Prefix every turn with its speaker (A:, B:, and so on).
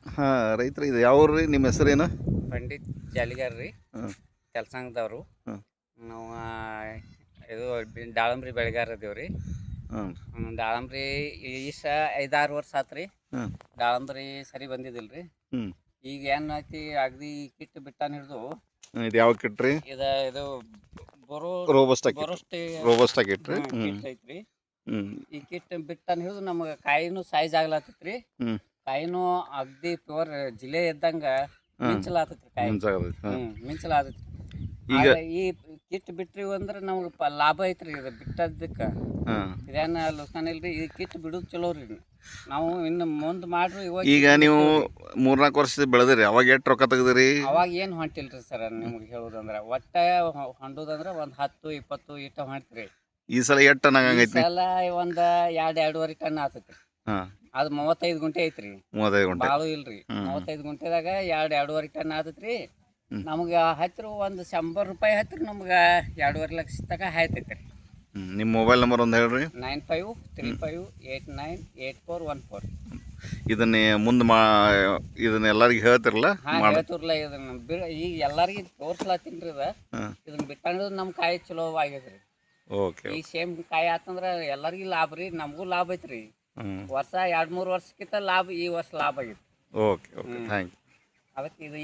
A: ಹಾಂ ರೈತರು ಇದು ಯಾವ ರೀ ನಿಮ್ಮ ಹೆಸರೇನು?
B: ಪಂಡಿತ್ ಜಾಲಿಗಾರ್ ರೀ,
A: ಹಾಂ
B: ಕೆಲಸಂಗದವ್ರು.
A: ಹಾಂ
B: ನಾವು ಇದು ದಾಳಂಬ್ರಿ ಬೆಳೆಗಾರ ಅದೀವಿ ರೀ.
A: ಹಾಂ
B: ದಾಳಂಬ್ರಿ ಈಸ 5-6 ವರ್ಷ ಆತು ರೀ.
A: ಹಾಂ
B: ದಾಳಂಬ್ರಿ ಸರಿ ಬಂದಿದ್ದಿಲ್ಲ ರೀ.
A: ಹ್ಞೂ
B: ಈಗ ಏನೈತಿ ಅಗದಿ ಕಿಟ್ಟು ಬಿಟ್ಟಾನ ಹಿಡಿದು
A: ಇದು ಯಾವ ಕಿಟ್ರಿ?
B: ಇದು ಬರೋ
A: ರೋಬಸ್ಟ ಕಿಟ್.
B: ಬರೋಷ್ಟೇ
A: ರೋಬಸ್ಟ ಕಿಟ್ರಿ.
B: ಕಿಟ್ ಐತ್ರಿ.
A: ಹ್ಞೂ
B: ಈ ಕಿಟ್ ಬಿಟ್ಟಾನ ಹಿಡಿದು ನಮಗೆ ಕಾಯಿನೂ ಸೈಜ್ ಆಗ್ಲತ್ತೈತಿ ರೀ.
A: ಹ್ಞೂ
B: ಕಾಯಿನೂ ಅಗದಿ ಪ್ಯೂರ್ ಜಿಲೆ ಇದ್ದಂಗೆ ಮಿಂಚಲಾತೈತಿ ಕಾಯಿ.
A: ಹಾಂ
B: ಮಿಂಚಲಾತೈತಿ.
A: ಈಗ
B: ಈ ಕಿಟ್ ಬಿಟ್ರಿ ಅಂದ್ರೆ ನಮ್ಗೆ ಲಾಭ ಐತ್ರಿ ಇದು ಬಿಟ್ಟದಕ್ಕೆ.
A: ಹಾಂ
B: ಇದೇನು ಲುಕ್ಸಾನ್ ಇಲ್ರಿ. ಈ ಕಿಟ್ ಬಿಡೋದು ಚಲೋ ರೀ. ನಾವು ಇನ್ನು ಮುಂದೆ ಮಾಡ್ರಿ.
A: ಈಗ ನೀವು 3-4 ವರ್ಷದ ಬೆಳೆದಿರಿ, ಅವಾಗ ಎಷ್ಟು ರೊಕ್ಕ ತೆಗ್ದಿರಿ?
B: ಅವಾಗ ಏನು ಹೊಂಟಿಲ್ರಿ ಸರ್, ನಿಮ್ಗೆ ಹೇಳೋದಂದ್ರೆ ಒಟ್ಟ ಹೊಂಡೋದಂದ್ರೆ ಒಂದು 10-20 ಇಟ್ಟ ಹೊಂಟ್ರಿ.
A: ಈ ಸಲ ಎಷ್ಟು ಟನ್ ಆಗಂಗೈತಿ?
B: ಎಲ್ಲ ಒಂದು 2-2.5 ಟನ್ ಆತೈತಿ.
A: ಹಾಂ
B: ಅದು 35 ಗುಂಟೆ ಐತ್ರಿ.
A: 35 ಗಂಟೆ.
B: ಭಾಳ ಇಲ್ರಿ. 35 ಗುಂಟೆದಾಗ 2-2.5 ಟನ್ ಆತೈತ್ರಿ. ನಮ್ಗೆ ಹತ್ತಿರ ಒಂದು 100 ರೂಪಾಯಿ ಹತ್ತಿರ ನಮ್ಗೆ 2.5 ಲಕ್ಷ ತನಕ ಆಯ್ತೈತ್ರಿ.
A: ನಿಮ್ಮ ಮೊಬೈಲ್ ನಂಬರ್ ಒಂದು ಹೇಳ್ರಿ.
B: 9535884114.
A: ಇದನ್ನೇ ಮುಂದೆ ಇದನ್ನ ಎಲ್ಲರಿಗೆ ಹೇಳ್ತಿರಲ್ಲ?
B: ಹಾಂ ಹೇಳ್ತಿರ್ಲ. ಇದನ್ನ ಈಗ ಎಲ್ಲರಿಗೆ ತೋರ್ಸ್ಲತ್ತೀನಿ ರೀ.
A: ಹಾಂ
B: ಇದನ್ನ ಬಿಟ್ಟಂದ್ರೆ ನಮ್ಮ ಕಾಯಿ ಚಲೋ ಆಗೈತ್ರಿ.
A: ಓಕೆ.
B: ಈ ಸೇಮ್ ಕಾಯಿ ಆತಂದ್ರೆ ಎಲ್ಲರಿಗೂ ಲಾಭ ರೀ, ನಮಗೂ ಲಾಭ ಐತ್ರಿ.
A: ಹ್ಞೂ
B: ವರ್ಷ 2-3 ವರ್ಷಕ್ಕಿಂತ ಲಾಭ ಈ ವರ್ಷ ಲಾಭ ಆಗೈತಿ.
A: Okay okay thank you.
B: ಅದಕ್ಕೆ ಇದು